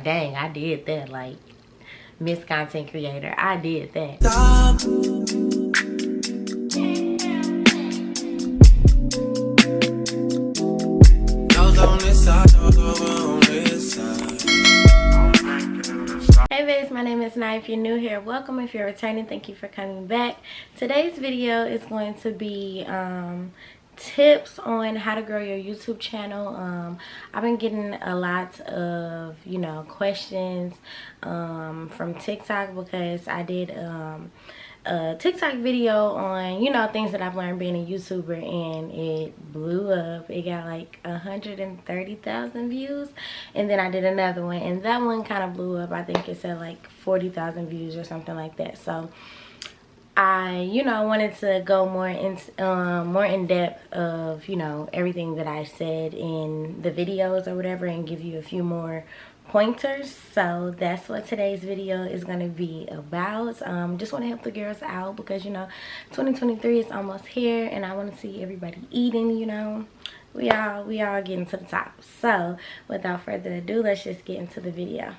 Dang, I did that. Like, Miss Content Creator, I did that. Hey babes, my name is Nai. If you're new here, welcome. If you're returning, thank you for coming back. Today's video is going to be tips on how to grow your YouTube channel. I've been getting a lot of questions from TikTok because I did a TikTok video on things that I've learned being a YouTuber, and it blew up. It got like 130,000 views, and then I did another one, and that one kind of blew up. I think it's at like 40,000 views or something like that. So I wanted to go more in depth of everything that I said in the videos or whatever, and give you a few more pointers. So that's what today's video is going to be about. Just want to help the girls out because 2023 is almost here, and I want to see everybody eating. We all getting to the top. So without further ado, let's just get into the video.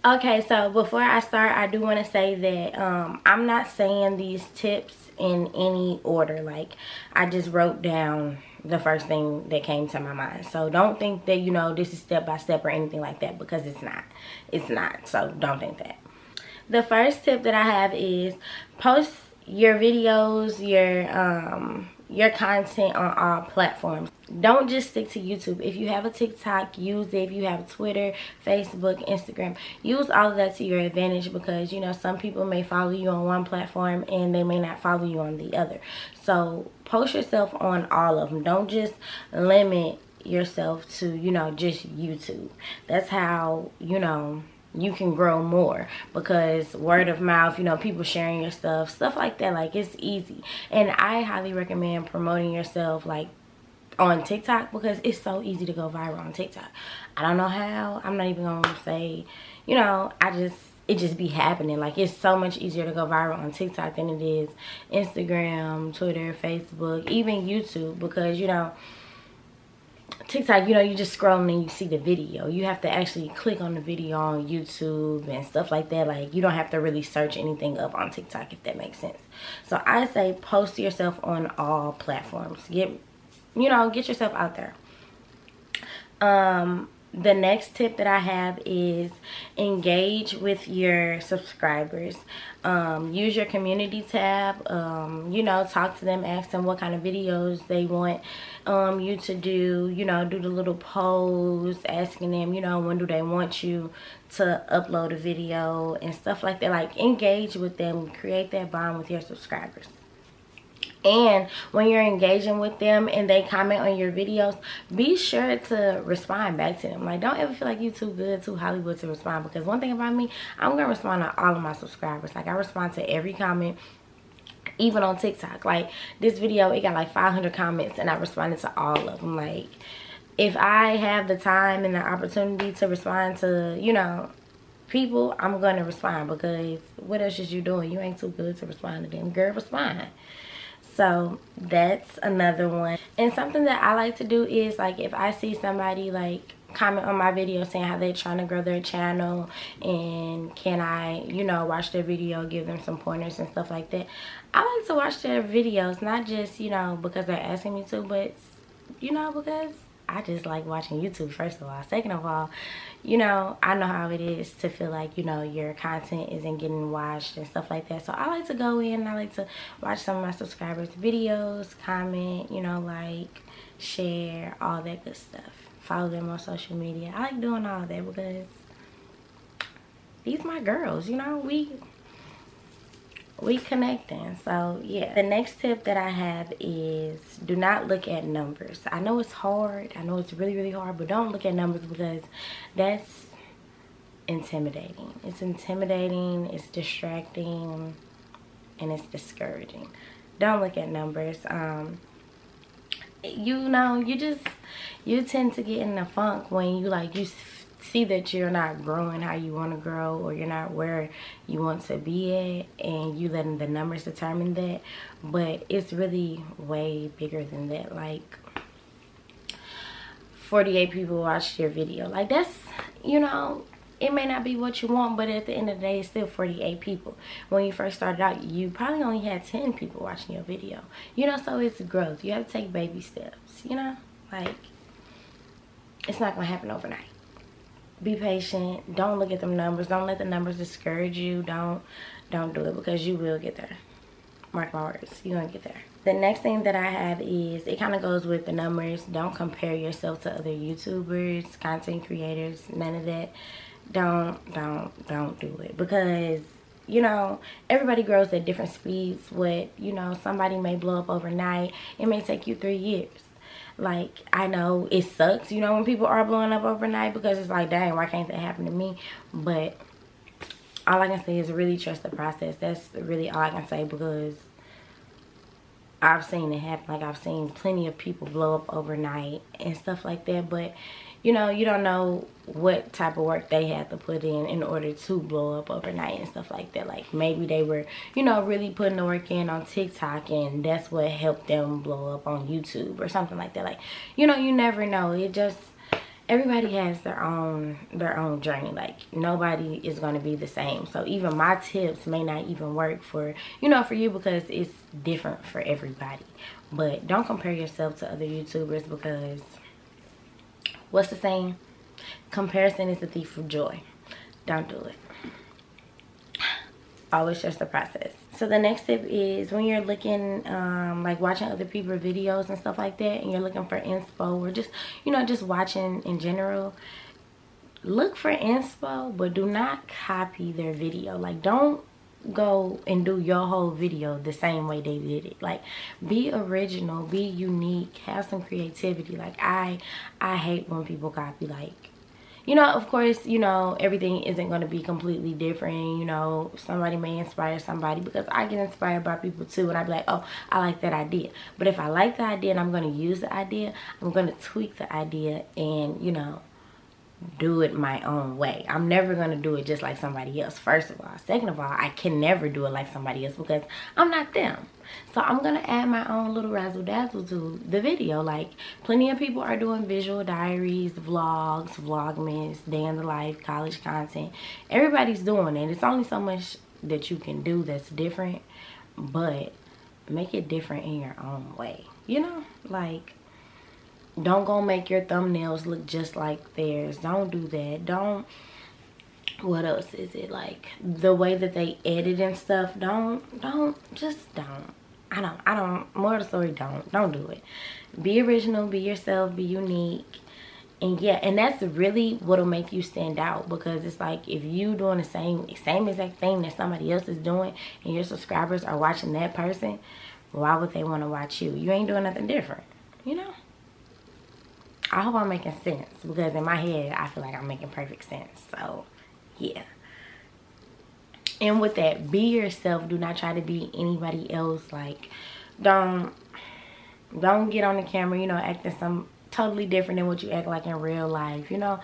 Okay, so before I start, I do want to say that I'm not saying these tips in any order. Like, I just wrote down the first thing that came to my mind. So don't think that, this is step by step or anything like that, because it's not. It's not. So don't think that. The first tip that I have is post your videos, your content on all platforms. Don't just stick to YouTube. If you have a TikTok, use it. If you have Twitter, Facebook, Instagram, use all of that to your advantage, because some people may follow you on one platform and they may not follow you on the other. So post yourself on all of them. Don't just limit yourself to just YouTube. That's how you can grow more, because word of mouth, people sharing your stuff like that, like, it's easy. And I highly recommend promoting yourself like on TikTok, because it's so easy to go viral on TikTok. I don't know how. I'm not even gonna say, it just be happening. Like, it's so much easier to go viral on TikTok than it is Instagram, Twitter, Facebook, even YouTube, because TikTok, you just scrolling and you see the video. You have to actually click on the video on YouTube and stuff like that. Like, you don't have to really search anything up on TikTok, if that makes sense. So I say post yourself on all platforms. Get yourself out there. The next tip that I have is engage with your subscribers. Use your community tab. Talk to them, ask them what kind of videos they want you to do. Do the little polls, asking them, when do they want you to upload a video and stuff like that. Like, engage with them, create that bond with your subscribers. And when you're engaging with them and they comment on your videos, be sure to respond back to them. Like, don't ever feel like you too good, too Hollywood to respond, because one thing about me, I'm going to respond to all of my subscribers. Like, I respond to every comment, even on TikTok. Like, this video, it got like 500 comments, and I responded to all of them. Like, if I have the time and the opportunity to respond to, people, I'm going to respond, because what else is you doing? You ain't too good to respond to them. Girl, respond. So that's another one. And something that I like to do is, like, if I see somebody like comment on my video saying how they're trying to grow their channel, and can I watch their video, give them some pointers and stuff like that, I like to watch their videos, not just because they're asking me to, but because I just like watching YouTube, first of all. Second of all, I know how it is to feel like, your content isn't getting watched and stuff like that. So I like to go in and I like to watch some of my subscribers' videos, comment, like, share, all that good stuff. Follow them on social media. I like doing all that because these my girls, we connecting. So yeah, the next tip that I have is do not look at numbers. I know it's hard, I know it's really hard, but don't look at numbers, because that's intimidating. It's intimidating, it's distracting, and it's discouraging. Don't look at numbers. You tend to get in a funk when you see that you're not growing how you want to grow, or you're not where you want to be at, and you letting the numbers determine that. But it's really way bigger than that. Like, 48 people watched your video. Like, that's it may not be what you want, but at the end of the day, it's still 48 people. When you first started out, you probably only had 10 people watching your video. You know, so it's growth. You have to take baby steps, you know? Like, it's not gonna happen overnight. Be patient. Don't look at them numbers. Don't let the numbers discourage you. Don't do it, because you will get there. Mark my words, you're gonna get there. The next thing that I have is, it kind of goes with the numbers. Don't compare yourself to other YouTubers, content creators, none of that. Don't do it, because you know, everybody grows at different speeds. You know, somebody may blow up overnight. It may take you 3 years. Like, I know it sucks, you know, when people are blowing up overnight, because it's like, dang, why can't that happen to me? But all I can say is really trust the process. That's really all I can say, because I've seen it happen. Like, I've seen plenty of people blow up overnight and stuff like that. But, you know, you don't know what type of work they had to put in order to blow up overnight and stuff like that. Like, maybe they were, you know, really putting the work in on TikTok, and that's what helped them blow up on YouTube or something like that. Like, you know, you never know. It just, everybody has their own journey. Like, nobody is going to be the same. So even my tips may not even work for, you know, for you, because it's different for everybody. But don't compare yourself to other YouTubers, because what's the saying? Comparison is the thief of joy. Don't do it. Always trust the process. So the next tip is, when you're looking, like watching other people's videos and stuff like that, and you're looking for inspo, or just, you know, just watching in general, look for inspo, but do not copy their video. Like, don't go and do your whole video the same way they did it. Like, be original, be unique, have some creativity. Like, I hate when people copy. Like, you know, of course, you know, everything isn't going to be completely different. You know, somebody may inspire somebody, because I get inspired by people too, and I be like, oh, I like that idea. But if I like the idea and I'm going to use the idea, I'm going to tweak the idea and, you know, do it my own way. I'm never going to do it just like somebody else, first of all. Second of all, I can never do it like somebody else, because I'm not them. So I'm going to add my own little razzle dazzle to the video. Like, plenty of people are doing visual diaries, vlogs, vlogmas, day in the life, college content. Everybody's doing it. It's only so much that you can do that's different, but make it different in your own way. You know, like, don't go make your thumbnails look just like theirs. Don't do that. Don't, what else is it? Like, the way that they edit and stuff. Just don't. I don't, more of the story, don't do it. Be original, be yourself, be unique. And yeah, and that's really what'll make you stand out, because it's like, if you doing the same exact thing that somebody else is doing, and your subscribers are watching that person, why would they want to watch you? You ain't doing nothing different, you know? I hope I'm making sense, because in my head, I feel like I'm making perfect sense. So, yeah. And with that, be yourself. Do not try to be anybody else. Like, don't get on the camera, you know, acting some totally different than what you act like in real life. You know,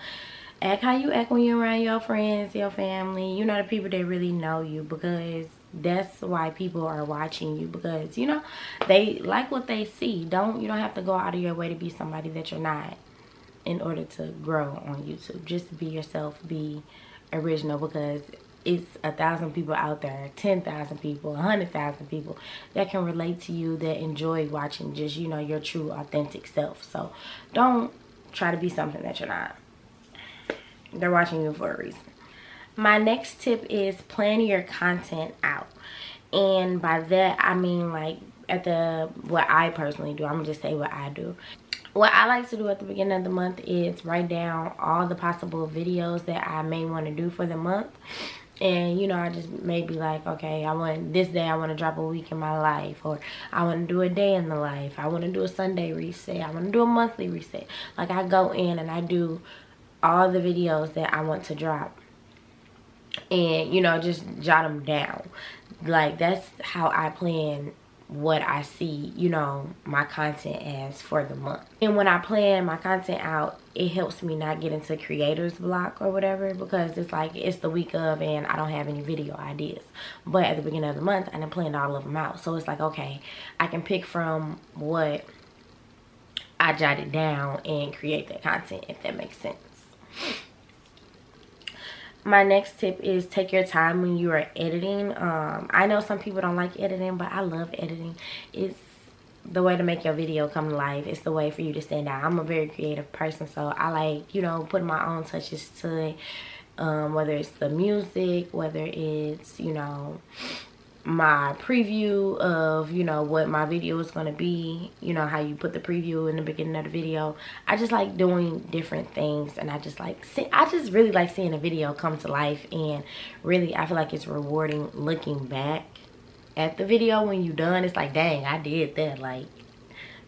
act how you act when you're around your friends, your family, you know, the people that really know you, because that's why people are watching you, because, you know, they like what they see. You don't have to go out of your way to be somebody that you're not in order to grow on YouTube. Just be yourself, be original, because it's 1,000 people out there, 10,000 people, 100,000 people that can relate to you, that enjoy watching just, you know, your true authentic self. So don't try to be something that you're not. They're watching you for a reason. My next tip is plan your content out. And by that, I mean, like, what I personally do, I'm gonna just say what I do. What I like to do at the beginning of the month is write down all the possible videos that I may want to do for the month. And, you know, I just may be like, okay, this day I want to drop a week in my life, or I want to do a day in the life, I want to do a Sunday reset, I want to do a monthly reset. Like, I go in and I do all the videos that I want to drop, and, you know, just jot them down. Like, that's how I plan what I see, you know, my content as for the month. And when I plan my content out, it helps me not get into creator's block or whatever, because it's like, it's the week of and I don't have any video ideas. But at the beginning of the month, I done planned all of them out. So it's like, okay, I can pick from what I jotted down and create that content, if that makes sense. my next tip is take your time when you are editing. I know some people don't like editing, but I love editing. It's the way to make your video come to life. It's the way for you to stand out. I'm a very creative person, so I like, you know, putting my own touches to it. Whether it's the music, whether it's, you know, my preview of, you know, what my video is going to be, you know, how you put the preview in the beginning of the video. I just like doing different things, and I just really like seeing a video come to life. And really, I feel like it's rewarding looking back at the video when you're done. It's like, dang, I did that. Like,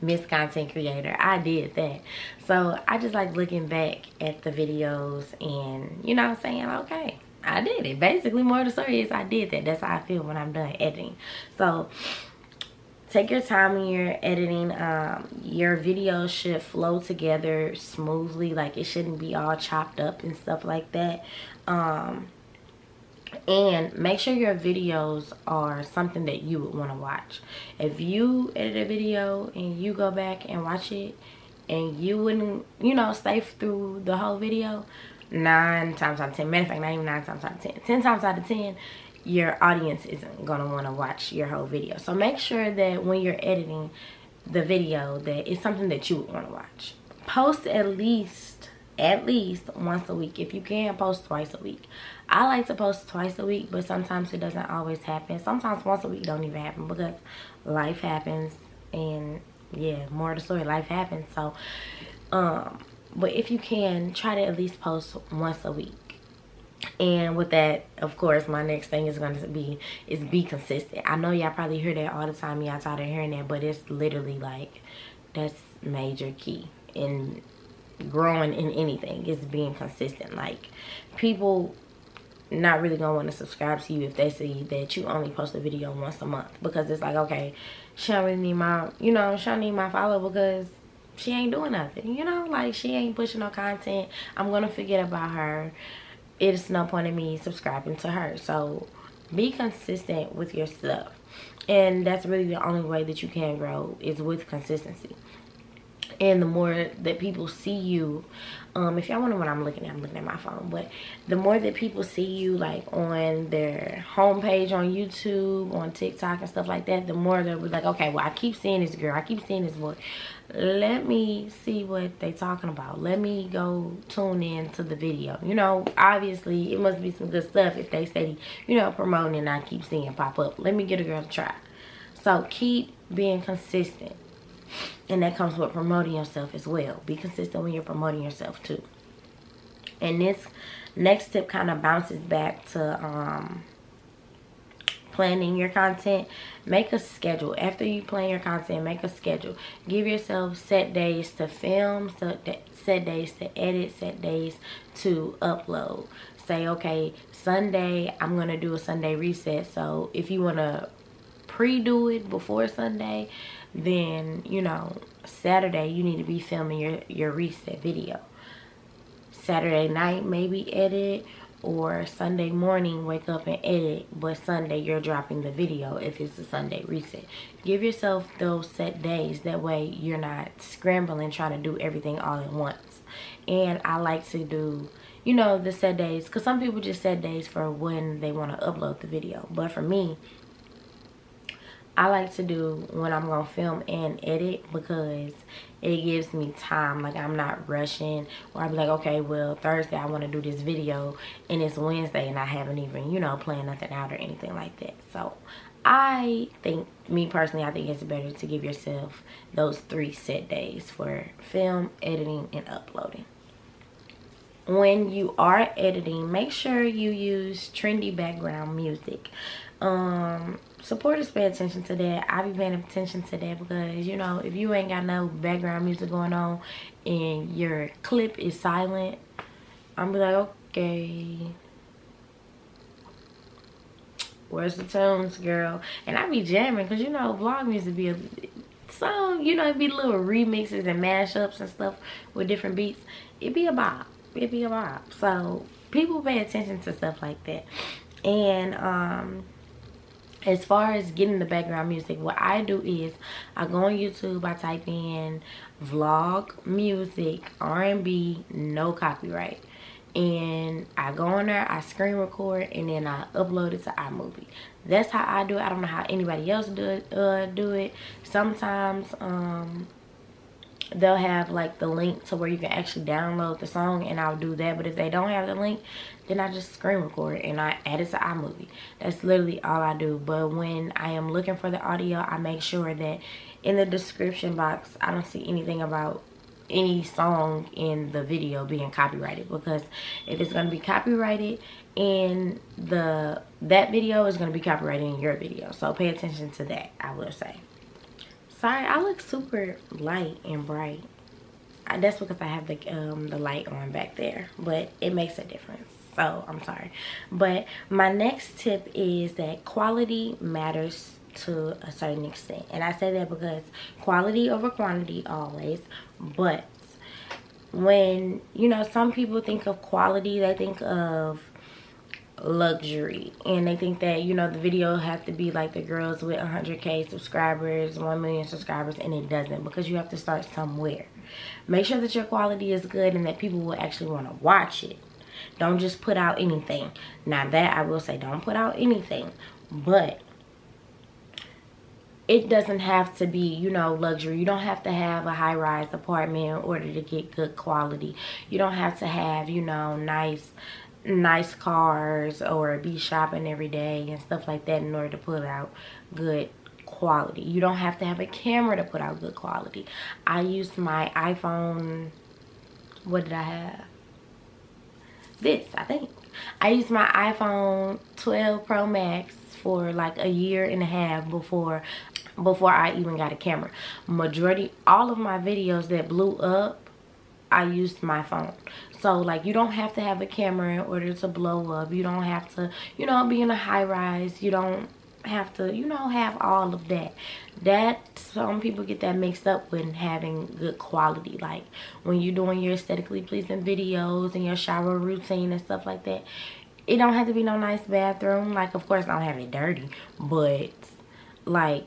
Miss Content Creator, I did that. So I just like looking back at the videos and, you know, saying, okay, I did it. Basically, more of the story is I did that. That's how I feel when I'm done editing. So take your time when you're editing. Your videos should flow together smoothly. Like, it shouldn't be all chopped up and stuff like that. And make sure your videos are something that you would want to watch. If you edit a video and you go back and watch it and you wouldn't, you know, stay through the whole video, 9 times out of 10, matter of fact, not even 9 times out of 10, 10 times out of 10, your audience isn't going to want to watch your whole video. So make sure that when you're editing the video, that it's something that you would want to watch. Post at least once a week. If you can, post twice a week. I like to post twice a week, but sometimes it doesn't always happen. Sometimes once a week don't even happen because life happens, and yeah, more of the story, life happens. So but if you can, try to at least post once a week. And with that, of course, my next thing is going to be consistent. I know y'all probably hear that all the time. Y'all tired of hearing that, but it's literally like, that's major key in growing in anything, is being consistent. Like, people not really gonna want to subscribe to you if they see that you only post a video once a month, because it's like, okay, she don't really need my, you know, she don't need my follow because she ain't doing nothing, you know, like, she ain't pushing no content. I'm gonna forget about her. It's no point in me subscribing to her. So be consistent with your stuff, and that's really the only way that you can grow, is with consistency. And the more that people see you, if y'all wonder what I'm looking at my phone, but the more that people see you, like, on their homepage on YouTube, on TikTok and stuff like that, the more they'll be like, okay, well, I keep seeing this girl, I keep seeing this boy, let me see what they talking about, let me go tune in to the video. You know, obviously it must be some good stuff if they say, you know, promoting, and I keep seeing it pop up. Let me get a girl to try. So keep being consistent. And that comes with promoting yourself as well. Be consistent when you're promoting yourself too. And this next tip kind of bounces back to planning your content. Make a schedule. After you plan your content, make a schedule. Give yourself set days to film, set days to edit, set days to upload. Say, okay, Sunday, I'm going to do a Sunday reset. So if you want to pre-do it before Sunday, then, you know, Saturday you need to be filming your reset video. Saturday night maybe edit, or Sunday morning wake up and edit, but Sunday you're dropping the video if it's a Sunday reset. Give yourself those set days, that way you're not scrambling trying to do everything all at once. And I like to do, you know, the set days, because some people just set days for when they want to upload the video, but for me, I like to do when I'm gonna film and edit, because it gives me time. Like, I'm not rushing, or I'll be like, okay, well, Thursday I want to do this video and it's Wednesday and I haven't even, you know, planned nothing out or anything like that. So I think, me personally, I think it's better to give yourself those 3 set days for film, editing, and uploading. When you are editing, make sure you use trendy background music. Supporters pay attention to that. I be paying attention to that, because, you know, if you ain't got no background music going on and your clip is silent, I'm be like, okay, where's the tunes, girl? And I be jamming, because, you know, vlog music be a song, you know, it be little remixes and mashups and stuff with different beats. It be a bop. It be a bop. So people pay attention to stuff like that. And as far as getting the background music, what I do is I go on YouTube, I type in vlog music, R&B, no copyright. and I go on there, I screen record, and then I upload it to iMovie. That's how I do it. I don't know how anybody else do it. Sometimes they'll have like the link to where you can actually download the song, and I'll do that. But if they don't have the link, then I just screen record and I add it to iMovie. That's literally all I do. But when I am looking for the audio, I make sure that in the description box I don't see anything about any song in the video being copyrighted, because if it's going to be copyrighted in that video, is going to be copyrighted in your video. So pay attention to that, I will say. Sorry, I look super light and bright. That's because I have the light on back there, but it makes a difference. So I'm sorry. But my next tip is that quality matters to a certain extent, and I say that because quality over quantity always. But when, you know, some people think of quality, they think of luxury, and they think that, you know, the video have to be like the girls with 100K subscribers, 1 million subscribers, and it doesn't, because you have to start somewhere. Make sure that your quality is good and that people will actually want to watch it. Don't just put out anything. Now that I will say, don't put out anything, but it doesn't have to be, you know, luxury. You don't have to have a high-rise apartment in order to get good quality. You don't have to have, you know, nice cars or be shopping every day and stuff like that in order to put out good quality. You don't have to have a camera to put out good quality. I used my iPhone, what did I have? This, I think. I used my iPhone 12 Pro Max for like a year and a half before I even got a camera. All of my videos that blew up, I used my phone. So like, you don't have to have a camera in order to blow up. You don't have to, you know, be in a high rise. You don't have to, you know, have all of that. Some people get that mixed up with having good quality. Like when you're doing your aesthetically pleasing videos and your shower routine and stuff like that, it don't have to be no nice bathroom. Like, of course, I don't have it dirty, but like,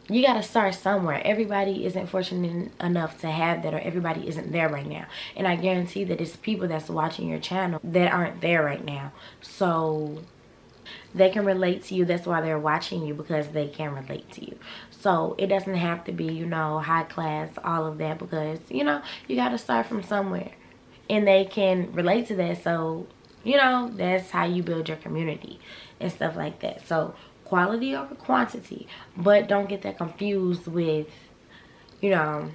you gotta start somewhere. Everybody isn't fortunate enough to have that, or everybody isn't there right now. And I guarantee that it's people that's watching your channel that aren't there right now. So they can relate to you. That's why they're watching you, because they can relate to you. So it doesn't have to be, you know, high class, all of that, because, you know, you gotta start from somewhere. And they can relate to that. So, you know, that's how you build your community and stuff like that. So quality over quantity, but don't get that confused with, you know,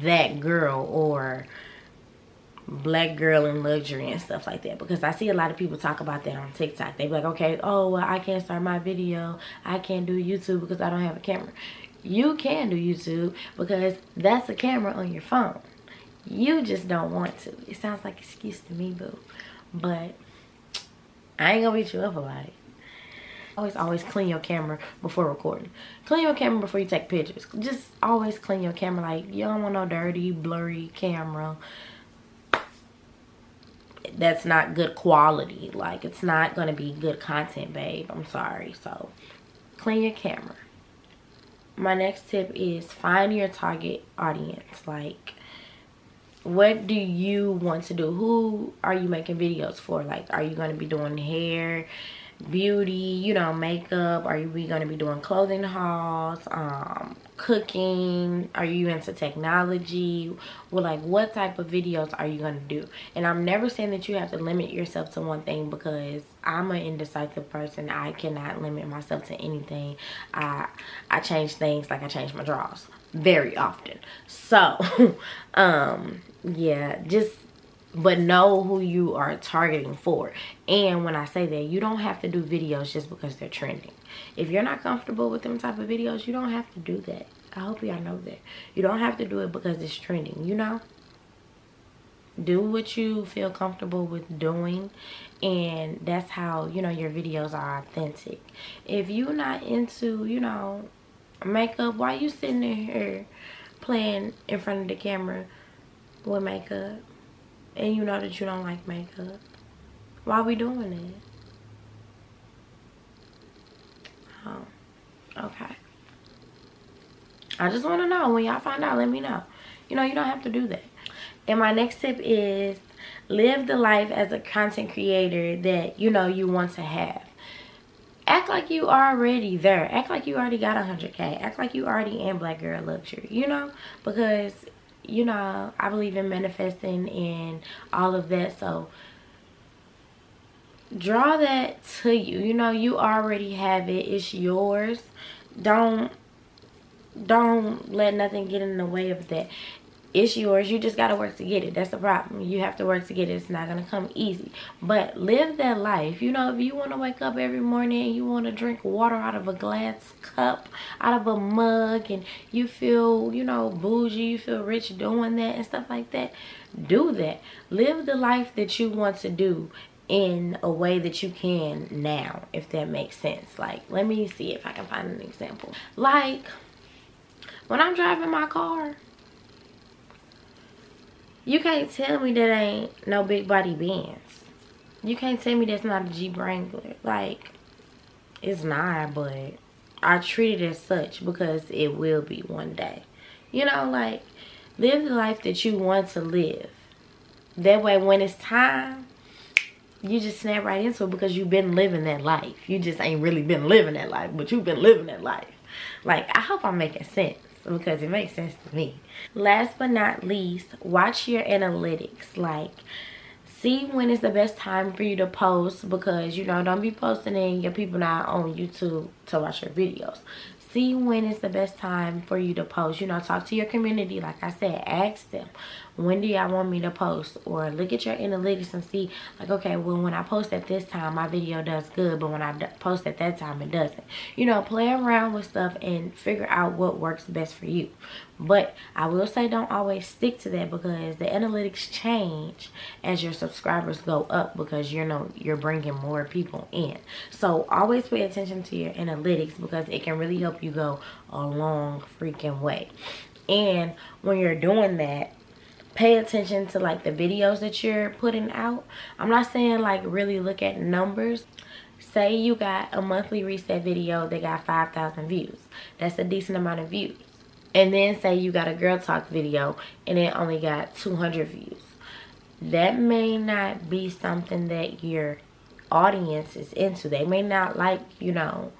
that girl or black girl in luxury and stuff like that, because I see a lot of people talk about that on TikTok. They be like, okay, oh, well, I can't start my video, I can't do YouTube because I don't have a camera. You can do YouTube because that's a camera on your phone. You just don't want to. It sounds like an excuse to me, boo, but I ain't gonna beat you up about it. Always clean your camera before recording. Clean your camera before you take pictures. Just always clean your camera. Like, you don't want no dirty, blurry camera. That's not good quality. Like, it's not gonna be good content, babe. I'm sorry. So clean your camera. My next tip is find your target audience. Like, what do you want to do? Who are you making videos for? Like, are you gonna be doing hair, beauty, you know, makeup? Are we going to be doing clothing hauls, cooking? Are you into technology? Well, like, what type of videos are you going to do? And I'm never saying that you have to limit yourself to one thing, because I'm an indecisive person. I cannot limit myself to anything. I change things like I change my drawers very often. So yeah, but know who you are targeting for. And when I say that, you don't have to do videos just because they're trending. If you're not comfortable with them type of videos, you don't have to do that. I hope y'all know that. You don't have to do it because it's trending, you know? Do what you feel comfortable with doing, and that's how, you know, your videos are authentic. If you're not into, you know, makeup, why you sitting in here playing in front of the camera with makeup? And you know that you don't like makeup. Why are we doing it? Oh, okay. I just want to know. When y'all find out, let me know. You know, you don't have to do that. And my next tip is live the life as a content creator that you know you want to have. Act like you already there. Act like you already got 100K. Act like you already in Black Girl Luxury, you know? Because, you know, I believe in manifesting and all of that. So, draw that to you. You know, you already have it. It's yours. Don't let nothing get in the way of that. It's yours. You just got to work to get it. That's the problem. You have to work to get it. It's not going to come easy. But live that life. You know, if you want to wake up every morning and you want to drink water out of a glass cup, out of a mug, and you feel, you know, bougie, you feel rich doing that and stuff like that, do that. Live the life that you want to do in a way that you can now, if that makes sense. Like, let me see if I can find an example. Like, when I'm driving my car, you can't tell me that ain't no big body Benz. You can't tell me that's not a Jeep Wrangler. Like, it's not, but I treat it as such because it will be one day. You know, like, live the life that you want to live. That way, when it's time, you just snap right into it because you've been living that life. You just ain't really been living that life, but you've been living that life. Like, I hope I'm making sense, because it makes sense to me. Last but not least, watch your analytics. Like, see when is the best time for you to post, because, you know, don't be posting and your people not on YouTube to watch your videos. See when is the best time for you to post. You know, talk to your community. Like I said, ask them, when do y'all want me to post? Or look at your analytics and see, like, okay, well, when I post at this time, my video does good, but when I post at that time, it doesn't. You know, play around with stuff and figure out what works best for you. But I will say, don't always stick to that, because the analytics change as your subscribers go up, because you know you're bringing more people in. So always pay attention to your analytics, because it can really help you go a long freaking way. And when you're doing that, pay attention to like the videos that you're putting out. I'm not saying like really look at numbers. Say you got a monthly reset video that got 5,000 views. That's a decent amount of views. And then say you got a girl talk video and it only got 200 views. That may not be something that your audience is into. They may not like, you know,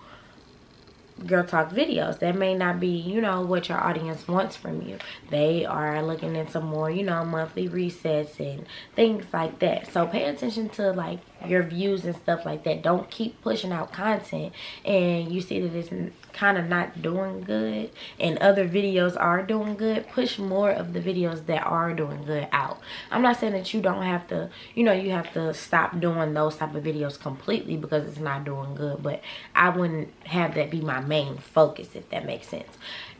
girl talk videos. That may not be, you know, what your audience wants from you. They are looking into more, you know, monthly resets and things like that. So pay attention to like your views and stuff like that. Don't keep pushing out content and you see that it's kind of not doing good and other videos are doing good. Push more of the videos that are doing good out. I'm not saying that you don't have to, you know, you have to stop doing those type of videos completely because it's not doing good, but I wouldn't have that be my main focus, if that makes sense.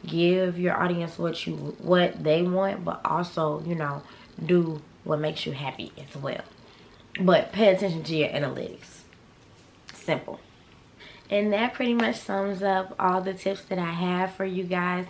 Give your audience what they want, but also, you know, do what makes you happy as well. But pay attention to your analytics. Simple. And that pretty much sums up all the tips that I have for you guys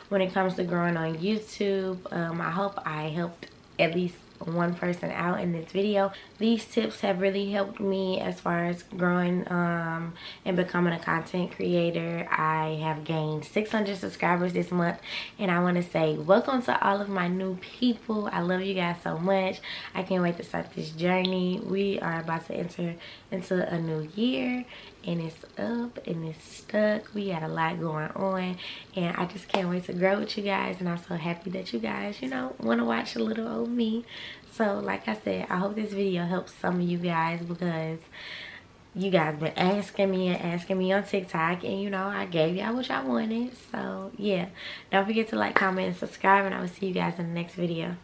when it comes to growing on YouTube. I hope I helped at least one person out in this video. These tips have really helped me as far as growing and becoming a content creator. I have gained 600 subscribers this month, and I want to say welcome to all of my new people. I love you guys so much. I can't wait to start this journey. We are about to enter into a new year, and it's up and it's stuck. We got a lot going on, and I just can't wait to grow with you guys. And I'm so happy that you guys, you know, want to watch a little old me. So like I said, I hope this video helps some of you guys, because you guys been asking me on TikTok, and you know, I gave y'all what y'all wanted. So yeah, don't forget to like, comment, and subscribe, and I will see you guys in the next video.